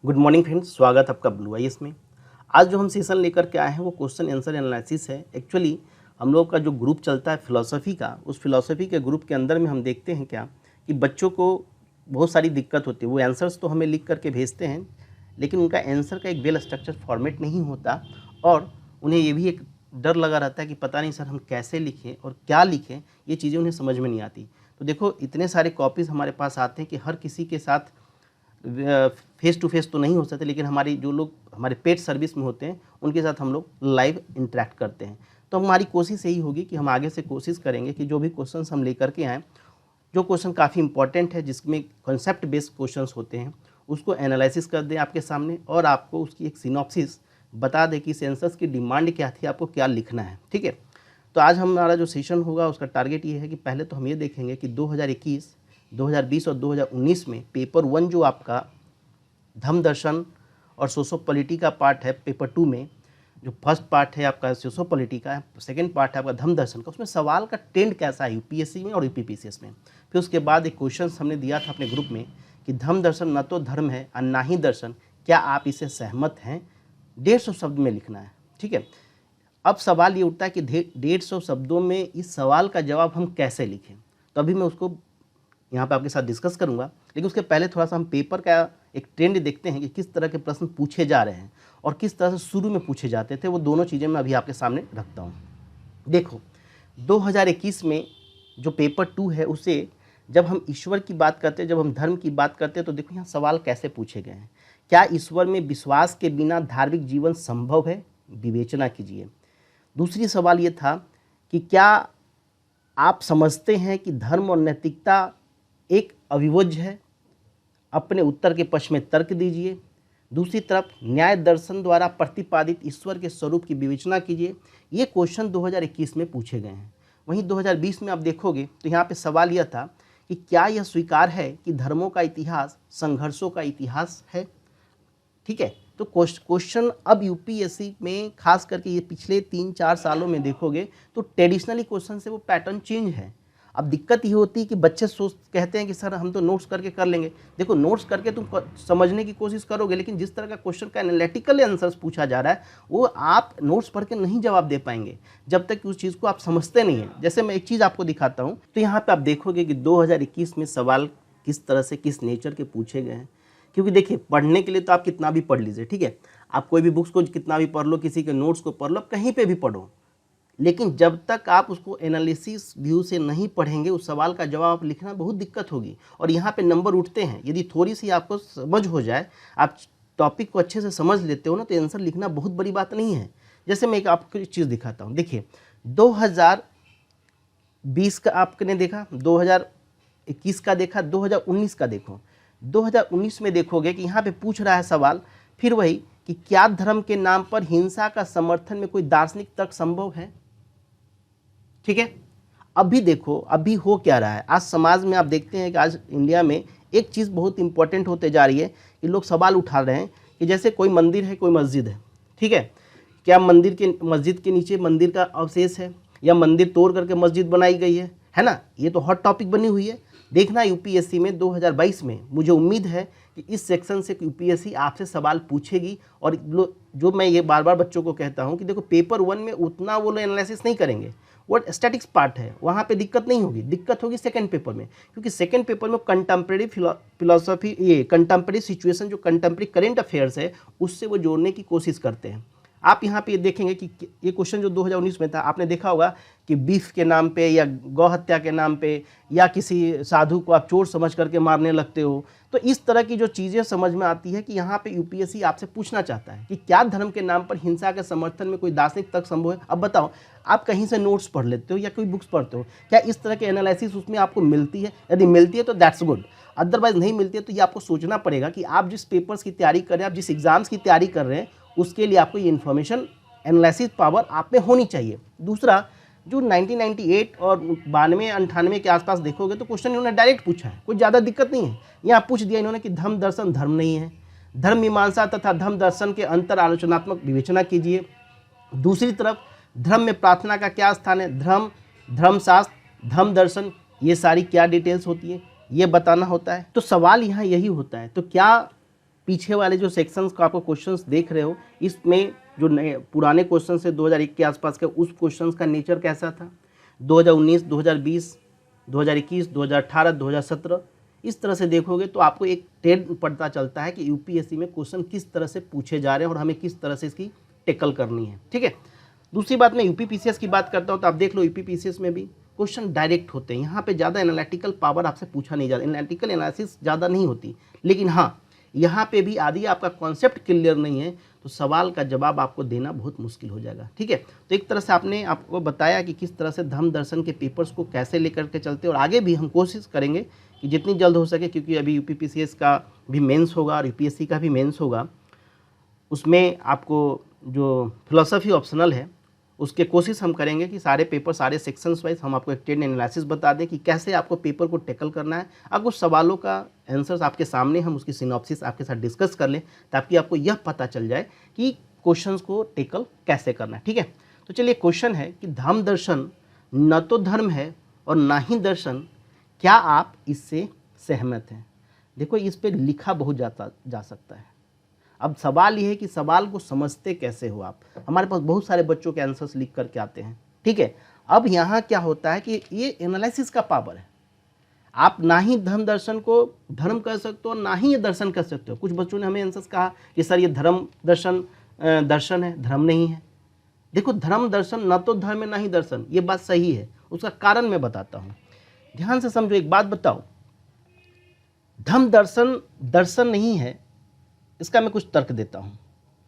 Good morning friends, स्वागत आपका blue IAS में। आज जो हम सेशन लेकर के आए हैं वो क्वेश्चन आंसर एनालिसिस है। एक्चुअली हम लोग का जो ग्रुप चलता है फिलॉसफी का, उस फिलॉसफी के ग्रुप के अंदर में हम देखते हैं क्या कि बच्चों को बहुत सारी दिक्कत होती है। वो आंसर्स तो हमें लिख करके भेजते हैं, लेकिन उनका आंसर का एक वेल स्ट्रक्चर फॉर्मेट नहीं होता और उन्हें ये भी एक डर लगा रहता है कि पता नहीं सर हम कैसे लिखें और क्या लिखें, ये चीज़ें उन्हें समझ में नहीं आती। तो देखो, इतने सारे कॉपीज़ हमारे पास आते हैं कि हर किसी के साथ फेस टू फेस तो नहीं हो सकते, लेकिन हमारी जो लोग हमारे पेड सर्विस में होते हैं उनके साथ हम लोग लाइव इंटरेक्ट करते हैं। तो हमारी कोशिश यही होगी कि हम आगे से कोशिश करेंगे कि जो भी क्वेश्चंस हम लेकर के आएँ, जो क्वेश्चन काफ़ी इंपॉर्टेंट है, जिसमें कॉन्सेप्ट बेस्ड क्वेश्चंस होते हैं, उसको एनालिसिस कर दें आपके सामने और आपको उसकी एक सिनॉप्सिस बता दें कि सेंसस की डिमांड क्या थी, आपको क्या लिखना है। ठीक है, तो आज हमारा जो सेशन होगा उसका टारगेट ये है कि पहले तो हम ये देखेंगे कि 2021, 2020 और 2019 में पेपर 1 जो आपका धम्म दर्शन और सोशोपॉलिटी का पार्ट है, पेपर 2 में जो फर्स्ट पार्ट है आपका सोशोपॉलिटी का, सेकंड पार्ट है आपका धम्म दर्शन का, उसमें सवाल का ट्रेंड कैसा है यूपीएससी में और यूपीपीसीएस में। फिर उसके बाद एक क्वेश्चन हमने दिया था अपने ग्रुप में कि धम्म दर्शन न तो धर्म है और ना ही दर्शन, क्या आप इसे सहमत हैं? 150 शब्द में लिखना है। ठीक है, अब सवाल ये उठता है कि 150 शब्दों में इस सवाल का जवाब हम कैसे लिखें। तो अभी मैं उसको यहाँ पे आपके साथ डिस्कस करूँगा, लेकिन उसके पहले थोड़ा सा हम पेपर का एक ट्रेंड देखते हैं कि किस तरह के प्रश्न पूछे जा रहे हैं और किस तरह से शुरू में पूछे जाते थे। वो दोनों चीज़ें मैं अभी आपके सामने रखता हूँ। देखो, 2021 में जो पेपर 2 है, उसे जब हम ईश्वर की बात करते हैं, जब हम धर्म की बात करते हैं, तो देखो यहाँ सवाल कैसे पूछे गए हैं। क्या ईश्वर में विश्वास के बिना धार्मिक जीवन संभव है? विवेचना कीजिए। दूसरी सवाल ये था कि क्या आप समझते हैं कि धर्म और नैतिकता एक अविभाज्य है? अपने उत्तर के पक्ष में तर्क दीजिए। दूसरी तरफ न्याय दर्शन द्वारा प्रतिपादित ईश्वर के स्वरूप की विवेचना कीजिए। ये क्वेश्चन 2021 में पूछे गए हैं। वहीं 2020 में आप देखोगे तो यहाँ पे सवाल यह था कि क्या यह स्वीकार है कि धर्मों का इतिहास संघर्षों का इतिहास है? ठीक है, तो क्वेश्चन अब यूपीएससी में खास करके ये पिछले 3-4 सालों में देखोगे तो ट्रेडिशनली क्वेश्चन से वो पैटर्न चेंज है। अब दिक्कत ये होती है कि बच्चे कहते हैं कि सर हम तो नोट्स करके कर लेंगे। देखो, नोट्स करके तुम समझने की कोशिश करोगे, लेकिन जिस तरह का क्वेश्चन का एनालिटिकल आंसर्स पूछा जा रहा है वो आप नोट्स पढ़ के नहीं जवाब दे पाएंगे जब तक कि उस चीज़ को आप समझते नहीं हैं। जैसे मैं एक चीज़ आपको दिखाता हूँ, तो यहाँ पर आप देखोगे कि 2021 में सवाल किस तरह से, किस नेचर के पूछे गए हैं। क्योंकि देखिए, पढ़ने के लिए तो आप कितना भी पढ़ लीजिए, ठीक है, आप कोई भी बुक्स को कितना भी पढ़ लो, किसी के नोट्स को पढ़ लो, कहीं पे भी पढ़ो, लेकिन जब तक आप उसको एनालिसिस व्यू से नहीं पढ़ेंगे, उस सवाल का जवाब लिखना बहुत दिक्कत होगी। और यहाँ पे नंबर उठते हैं। यदि थोड़ी सी आपको समझ हो जाए, आप टॉपिक को अच्छे से समझ लेते हो ना, तो आंसर लिखना बहुत बड़ी बात नहीं है। जैसे मैं एक आपको एक चीज़ दिखाता हूँ। देखिए, 2020 का आपने देखा, 2021 का देखा, 2019 का देखो। 2019 में देखोगे कि यहाँ पे पूछ रहा है सवाल फिर वही कि क्या धर्म के नाम पर हिंसा का समर्थन में कोई दार्शनिक तर्क संभव है? ठीक है, अभी देखो अभी हो क्या रहा है। आज समाज में आप देखते हैं कि आज इंडिया में एक चीज़ बहुत इंपॉर्टेंट होते जा रही है कि लोग सवाल उठा रहे हैं कि जैसे कोई मंदिर है, कोई मस्जिद है, ठीक है, क्या मस्जिद के नीचे मंदिर का अवशेष है या मंदिर तोड़ करके मस्जिद बनाई गई है ना? ये तो हॉट टॉपिक बनी हुई है। देखना यूपीएससी में 2022 में मुझे उम्मीद है कि इस सेक्शन से यूपीएससी आपसे सवाल पूछेगी। और जो मैं ये बार बार बच्चों को कहता हूँ कि देखो, पेपर 1 में उतना वो लोग एनालिसिस नहीं करेंगे, वो स्टैटिक्स पार्ट है, वहाँ पे दिक्कत नहीं होगी। दिक्कत होगी सेकंड पेपर में, क्योंकि सेकंड पेपर में कंटेम्प्रेरी फिलोसफी, ये कंटेम्प्रेरी सिचुएशन, जो कंटेम्प्रेरी करेंट अफेयर्स है, उससे वो जोड़ने की कोशिश करते हैं। आप यहाँ पे देखेंगे कि ये क्वेश्चन जो 2019 में था, आपने देखा होगा कि बीफ के नाम पे या गौ हत्या के नाम पे या किसी साधु को आप चोर समझ करके मारने लगते हो। तो इस तरह की जो चीज़ें समझ में आती है कि यहाँ पे यूपीएससी आपसे पूछना चाहता है कि क्या धर्म के नाम पर हिंसा के समर्थन में कोई दार्शनिक तर्क संभव है? अब बताओ, आप कहीं से नोट्स पढ़ लेते हो या कोई बुक्स पढ़ते हो, क्या इस तरह के एनालिसिस उसमें आपको मिलती है? यदि मिलती है तो दैट्स गुड, अदरवाइज नहीं मिलती है तो ये आपको सोचना पड़ेगा कि आप जिस पेपर्स की तैयारी कर रहे हैं, आप जिस एग्जाम्स की तैयारी कर रहे हैं, उसके लिए आपको ये इन्फॉर्मेशन एनालिसिस पावर आप में होनी चाहिए। दूसरा, जो 1998 और 92-98 के आसपास देखोगे तो क्वेश्चन इन्होंने डायरेक्ट पूछा है, कोई ज़्यादा दिक्कत नहीं है। यहाँ पूछ दिया इन्होंने कि धर्म दर्शन धर्म नहीं है, धर्म मीमांसा तथा धर्म दर्शन के अंतर आलोचनात्मक विवेचना कीजिए। दूसरी तरफ, धर्म में प्रार्थना का क्या स्थान है? धर्मशास्त्र, धर्म दर्शन, ये सारी क्या डिटेल्स होती है, ये बताना होता है। तो सवाल यहाँ यही होता है। तो क्या पीछे वाले जो सेक्शंस को आपको क्वेश्चंस देख रहे हो, इसमें जो नए पुराने क्वेश्चन से 2001 के आसपास के उस क्वेश्चंस का नेचर कैसा था, 2019, 2020, 2021, 2018, 2017, इस तरह से देखोगे तो आपको एक ट्रेंड पता चलता है कि यूपीएससी में क्वेश्चन किस तरह से पूछे जा रहे हैं और हमें किस तरह से इसकी टेकल करनी है। ठीक है, दूसरी बात मैं यूपीपीसीएस की बात करता हूँ तो आप देख लो यूपीपीसीएस में भी क्वेश्चन डायरेक्ट होते हैं, यहाँ पे ज़्यादा एनालिटिकल पावर आपसे पूछा नहीं जाता, एनालिटिकल एनालिसिस ज़्यादा नहीं होती, लेकिन हाँ यहाँ पे भी आदि आपका कॉन्सेप्ट क्लियर नहीं है तो सवाल का जवाब आपको देना बहुत मुश्किल हो जाएगा। ठीक है, तो एक तरह से आपने आपको बताया कि किस तरह से धम्म दर्शन के पेपर्स को कैसे लेकर के चलते, और आगे भी हम कोशिश करेंगे कि जितनी जल्द हो सके, क्योंकि अभी यूपीपीसीएस का भी मेंस होगा और यूपीएससी का भी मेंस होगा, उसमें आपको जो फिलोसफी ऑप्शनल है उसके कोशिश हम करेंगे कि सारे पेपर, सारे सेक्शंस वाइज हम आपको एक ट्रेंड एनालिसिस बता दें कि कैसे आपको पेपर को टैकल करना है। अब कुछ सवालों का आंसर्स आपके सामने हम उसकी सिनॉप्सिस आपके साथ डिस्कस कर लें ताकि आपको यह पता चल जाए कि क्वेश्चंस को टैकल कैसे करना है। ठीक है, तो चलिए क्वेश्चन है कि धम्म दर्शन न तो धर्म है और ना ही दर्शन, क्या आप इससे सहमत हैं? देखो इस पर लिखा बहुत जा सकता है। अब सवाल ये है कि सवाल को समझते कैसे हो आप। हमारे पास बहुत सारे बच्चों के आंसर्स लिख करके आते हैं। ठीक है, अब यहाँ क्या होता है कि ये एनालिसिस का पावर है। आप ना ही धर्म दर्शन को धर्म कह सकते हो, ना ही ये दर्शन कह सकते हो। कुछ बच्चों ने हमें आंसर्स कहा कि सर ये धर्म दर्शन दर्शन है, धर्म नहीं है। देखो धर्म दर्शन न तो धर्म है ना ही दर्शन, ये बात सही है, उसका कारण मैं बताता हूँ, ध्यान से समझो। एक बात बताओ, धम्म दर्शन दर्शन नहीं है, इसका मैं कुछ तर्क देता हूँ।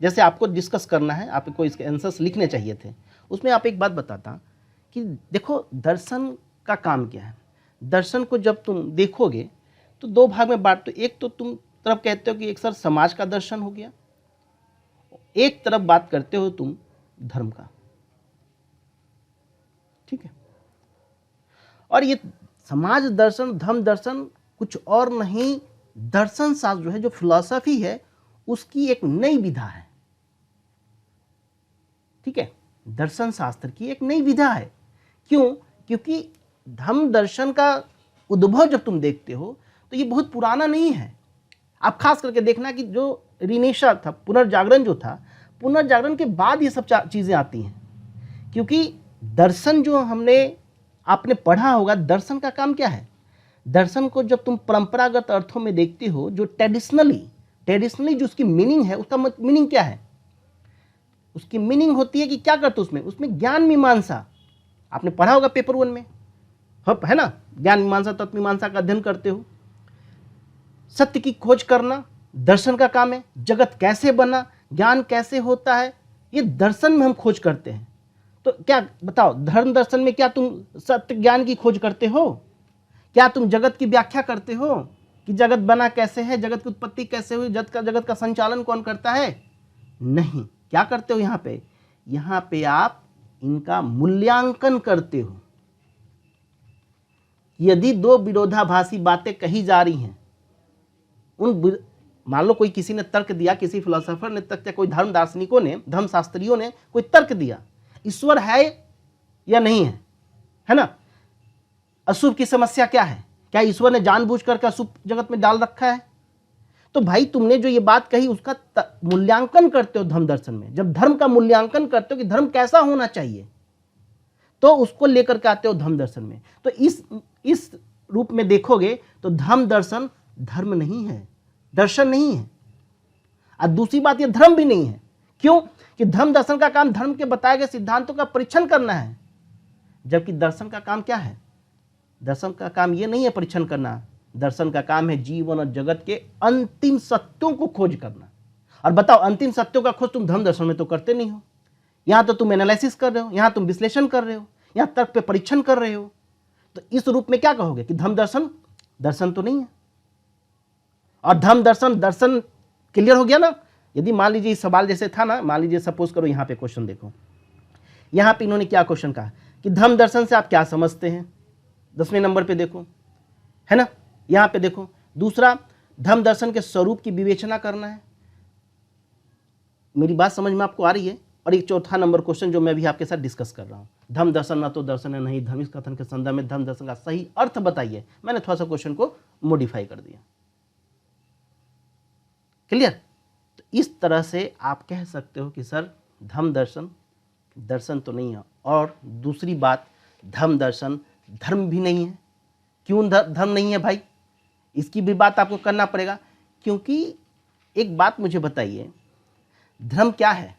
जैसे आपको डिस्कस करना है, आपको इसके आंसर्स लिखने चाहिए थे, उसमें आप एक बात बताता कि देखो दर्शन का काम क्या है। दर्शन को जब तुम देखोगे तो दो भाग में बांटते हो। एक तो तुम तरफ कहते हो कि एक सर समाज का दर्शन हो गया, एक तरफ बात करते हो तुम धर्म का। ठीक है, और ये समाज दर्शन धर्म दर्शन कुछ और नहीं, दर्शन शास्त्र जो है, जो फिलॉसफी है, उसकी एक नई विधा है। ठीक है, दर्शन शास्त्र की एक नई विधा है। क्यों? क्योंकि धम्म दर्शन का उद्भव जब तुम देखते हो तो ये बहुत पुराना नहीं है। आप खास करके देखना कि जो रिनेशा था, पुनर्जागरण जो था, पुनर्जागरण के बाद ये सब चीज़ें आती हैं। क्योंकि दर्शन जो आपने पढ़ा होगा, दर्शन का काम क्या है। दर्शन को जब तुम परंपरागत अर्थों में देखते हो, जो ट्रेडिशनली जो उसकी मीनिंग है, उसका मीनिंग क्या है? उसकी मीनिंग होती है कि क्या करते हो उसमें ज्ञान मीमांसा। आपने पढ़ा होगा पेपर 1 में, है ना, ज्ञान मीमांसा तत्व मीमांसा का अध्ययन करते हो। सत्य की खोज करना दर्शन का काम है। जगत कैसे बना, ज्ञान कैसे होता है, ये दर्शन में हम खोज करते हैं। तो क्या बताओ, धर्म दर्शन में क्या तुम सत्य ज्ञान की खोज करते हो? क्या तुम जगत की व्याख्या करते हो कि जगत बना कैसे है, जगत की उत्पत्ति कैसे हुई, जगत का संचालन कौन करता है? नहीं। क्या करते हो यहाँ पे आप इनका मूल्यांकन करते हो। यदि दो विरोधाभासी बातें कही जा रही हैं, मान लो कोई किसी ने तर्क दिया, किसी फिलोसोफर ने तर्क दिया, कोई धर्म दार्शनिकों ने, धर्म शास्त्रियों ने कोई तर्क दिया, ईश्वर है या नहीं है ना, अशुभ की समस्या क्या है, क्या ईश्वर ने जानबूझ करके अशुभ जगत में डाल रखा है? तो भाई तुमने जो ये बात कही उसका मूल्यांकन करते हो धर्म दर्शन में। जब धर्म का मूल्यांकन करते हो कि धर्म कैसा होना चाहिए, तो उसको लेकर के आते हो धर्म दर्शन में। तो इस रूप में देखोगे तो धर्म दर्शन धर्म नहीं है, दर्शन नहीं है। और दूसरी बात, ये धर्म भी नहीं है। क्यों? कि धर्म दर्शन का काम धर्म के बताए गए सिद्धांतों का परीक्षण करना है, जबकि दर्शन का काम क्या है? दर्शन का काम ये नहीं है परीक्षण करना। दर्शन का काम है जीवन और जगत के अंतिम सत्यों को खोज करना। और बताओ, अंतिम सत्यों का खोज तुम धर्म दर्शन में तो करते नहीं हो। यहां तो तुम एनालिसिस कर रहे हो, यहां तुम विश्लेषण कर रहे हो, यहां तर्क पे परीक्षण कर रहे हो। तो इस रूप में क्या कहोगे कि धर्म दर्शन दर्शन तो नहीं है। और धर्म दर्शन दर्शन क्लियर हो गया ना। यदि मान लीजिए इस सवाल जैसे था ना, मान लीजिए सपोज करो यहाँ पे क्वेश्चन देखो, यहाँ पे इन्होंने क्या क्वेश्चन कहा कि धर्म दर्शन से आप क्या समझते हैं, 10वें नंबर पे देखो, है ना। यहाँ पे देखो, दूसरा धर्म दर्शन के स्वरूप की विवेचना करना है। मेरी बात समझ में आपको आ रही है? और एक चौथा नंबर क्वेश्चन जो मैं भी आपके साथ डिस्कस कर रहा हूँ, धर्म दर्शन न तो दर्शन है नहीं धर्म, इस कथन के संदर्भ में धर्म दर्शन का सही अर्थ बताइए। मैंने थोड़ा सा क्वेश्चन को मॉडिफाई कर दिया। क्लियर। तो इस तरह से आप कह सकते हो कि सर धम्म दर्शन दर्शन तो नहीं है, और दूसरी बात धम्म दर्शन धर्म भी नहीं है। क्यों धर्म नहीं है भाई, इसकी भी बात आपको करना पड़ेगा। क्योंकि एक बात मुझे बताइए, धर्म क्या है?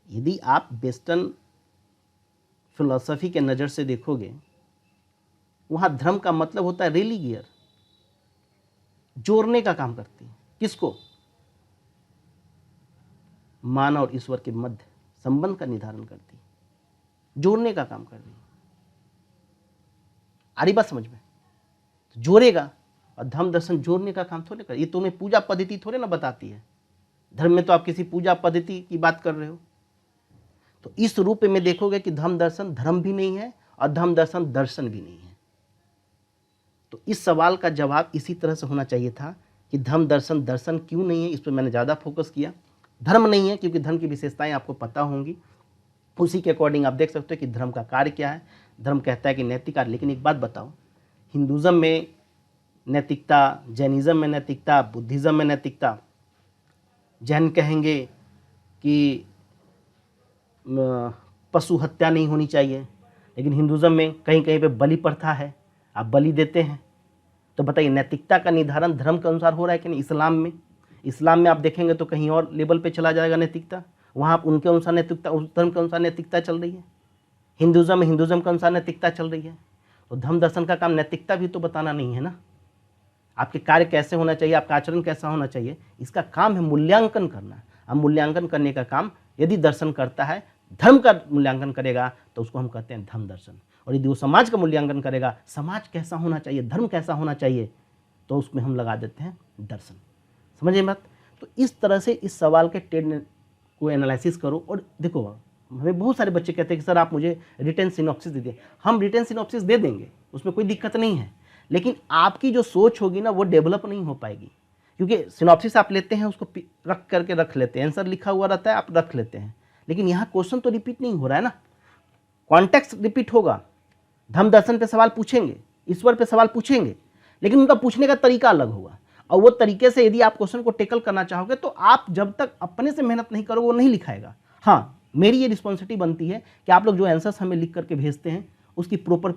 यदि आप वेस्टर्न फिलॉसफी के नज़र से देखोगे, वहाँ धर्म का मतलब होता है रिलीगियर, जोड़ने का काम करती है। किसको? मानव और ईश्वर के मध्य संबंध का निर्धारण करती है, जोड़ने का काम कर रही है। आ रही बात समझ में? तो जोड़ेगा, और धम्म दर्शन जोड़ने का काम थोड़े कर। ये तुम्हें पूजा पद्धति थोड़े ना बताती है। धर्म में तो आप किसी पूजा पद्धति की बात कर रहे हो। तो इस रूप में देखोगे कि धम्म दर्शन धर्म भी नहीं है और धम्म दर्शन दर्शन भी नहीं है। तो इस सवाल का जवाब इसी तरह से होना चाहिए था कि धम्म दर्शन दर्शन क्यों नहीं है। इस पर मैंने ज़्यादा फोकस किया। धर्म नहीं है क्योंकि धर्म की विशेषताएं आपको पता होंगी, उसी के अकॉर्डिंग आप देख सकते हो कि धर्म का कार्य क्या है। धर्म कहता है कि नैतिक कार्य। लेकिन एक बात बताओ, हिंदुज़म में नैतिकता, जैनिज़्म में नैतिकता, बुद्धिज़्म में नैतिकता। जैन कहेंगे कि पशु हत्या नहीं होनी चाहिए, लेकिन हिंदुज़म में कहीं कहीं पे बलि प्रथा है, आप बलि देते हैं। तो बताइए नैतिकता का निर्धारण धर्म के अनुसार हो रहा है कि नहीं? इस्लाम में आप देखेंगे तो कहीं और लेवल पे चला जाएगा नैतिकता, वहाँ आप उनके अनुसार नैतिकता, उस धर्म के अनुसार नैतिकता चल रही है। हिंदुज़म में हिंदुज़म के अनुसार नैतिकता चल रही है। तो धम्म दर्शन का काम नैतिकता भी तो बताना नहीं है ना। आपके कार्य कैसे होना चाहिए, आपका आचरण कैसा होना चाहिए, इसका काम है मूल्यांकन करना। अब मूल्यांकन करने का काम यदि दर्शन करता है, धर्म का मूल्यांकन करेगा, तो उसको हम कहते हैं धम्म दर्शन। और यदि वो समाज का मूल्यांकन करेगा, समाज कैसा होना चाहिए, धर्म कैसा होना चाहिए, तो उसमें हम लगा देते हैं दर्शन। समझिए बात। तो इस तरह से इस सवाल के टेड को एनालिसिस करो। और देखो, हमें बहुत सारे बच्चे कहते हैं कि सर आप मुझे रिटन सिनॉप्सिस दे दें। हम रिटन सिनॉप्सिस दे देंगे, उसमें कोई दिक्कत नहीं है, लेकिन आपकी जो सोच होगी ना वो डेवलप नहीं हो पाएगी। क्योंकि सिनॉप्सिस आप लेते हैं, उसको रख करके रख लेते हैं, आंसर लिखा हुआ रहता है, आप रख लेते हैं, लेकिन यहाँ क्वेश्चन तो रिपीट नहीं हो रहा है ना, कॉन्टेक्स्ट रिपीट होगा। धम्म दर्शन पे सवाल पूछेंगे, ईश्वर पे सवाल पूछेंगे, लेकिन उनका पूछने का तरीका अलग होगा। और वो तरीके से यदि आप क्वेश्चन को टेकल करना चाहोगे, तो आप जब तक अपने से मेहनत नहीं करोगे वो नहीं लिखाएगा। हाँ, मेरी ये रिस्पॉन्सिबिलिटी बनती है कि आप लोग जो आंसर्स हमें लिख करके भेजते हैं उसकी प्रॉपर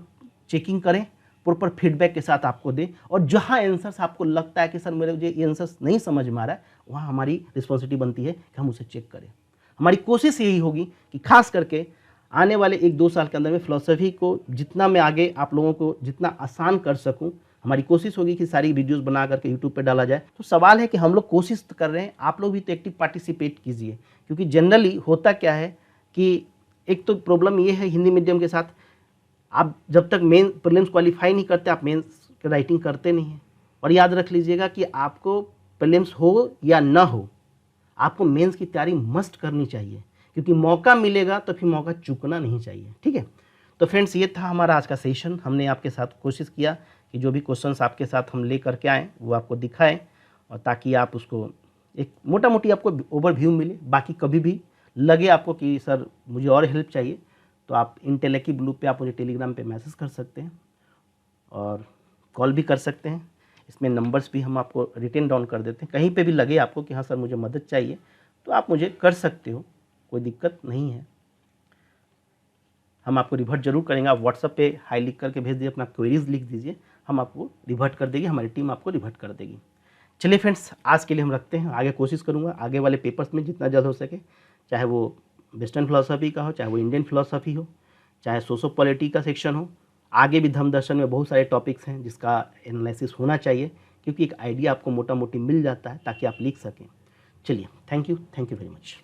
चेकिंग करें, प्रॉपर फीडबैक के साथ आपको दें। और जहाँ आंसर्स आपको लगता है कि सर मेरे ये आंसर्स नहीं समझ में आ रहा है, वहाँ हमारी रिस्पॉन्सिबिलिटी बनती है कि हम उसे चेक करें। हमारी कोशिश यही होगी कि खास करके आने वाले 1-2 साल के अंदर में फ़िलॉसफ़ी को जितना मैं आगे आप लोगों को जितना आसान कर सकूं, हमारी कोशिश होगी कि सारी वीडियोस बना करके यूट्यूब पे डाला जाए। तो सवाल है कि हम लोग कोशिश कर रहे हैं, आप लोग भी तो एक्टिव पार्टिसिपेट कीजिए। क्योंकि जनरली होता क्या है कि एक तो प्रॉब्लम ये है हिंदी मीडियम के साथ, आप जब तक मेन प्रीलिम्स क्वालिफाई नहीं करते, आप मेंस की राइटिंग करते नहीं हैं। और याद रख लीजिएगा कि आपको प्रीलिम्स हो या ना हो, आपको मेंस की तैयारी मस्ट करनी चाहिए, क्योंकि मौका मिलेगा तो फिर मौका चूकना नहीं चाहिए। ठीक है, तो फ्रेंड्स ये था हमारा आज का सेशन। हमने आपके साथ कोशिश किया कि जो भी क्वेश्चंस आपके साथ हम ले करके आएँ वो आपको दिखाएं, और ताकि आप उसको एक मोटा मोटी आपको ओवरव्यू मिले। बाकी कभी भी लगे आपको कि सर मुझे और हेल्प चाहिए, तो आप इंटेलेक्टिव ब्लू पे आप मुझे टेलीग्राम पे मैसेज कर सकते हैं और कॉल भी कर सकते हैं। इसमें नंबर्स भी हम आपको रिटेन डाउन कर देते हैं। कहीं पे भी लगे आपको कि हाँ सर मुझे मदद चाहिए, तो आप मुझे कर सकते हो, कोई दिक्कत नहीं है। हम आपको रिवर्ट जरूर करेंगे। आप व्हाट्सएप पे हाई लिख करके भेज दीजिए, अपना क्वेरीज लिख दीजिए, हम आपको रिवर्ट कर देंगे, हमारी टीम आपको रिवर्ट कर देगी। चलिए फ्रेंड्स, आज के लिए हम रखते हैं। आगे कोशिश करूँगा आगे वाले पेपर्स में जितना जल्द हो सके, चाहे वो वेस्टर्न फिलॉसफी का हो, चाहे वो इंडियन फिलॉसफी हो, चाहे सोशो पॉलिटी का सेक्शन हो, आगे भी धम्म दर्शन में बहुत सारे टॉपिक्स हैं जिसका एनालिसिस होना चाहिए, क्योंकि एक आइडिया आपको मोटा मोटी मिल जाता है ताकि आप लिख सकें। चलिए, थैंक यू वेरी मच।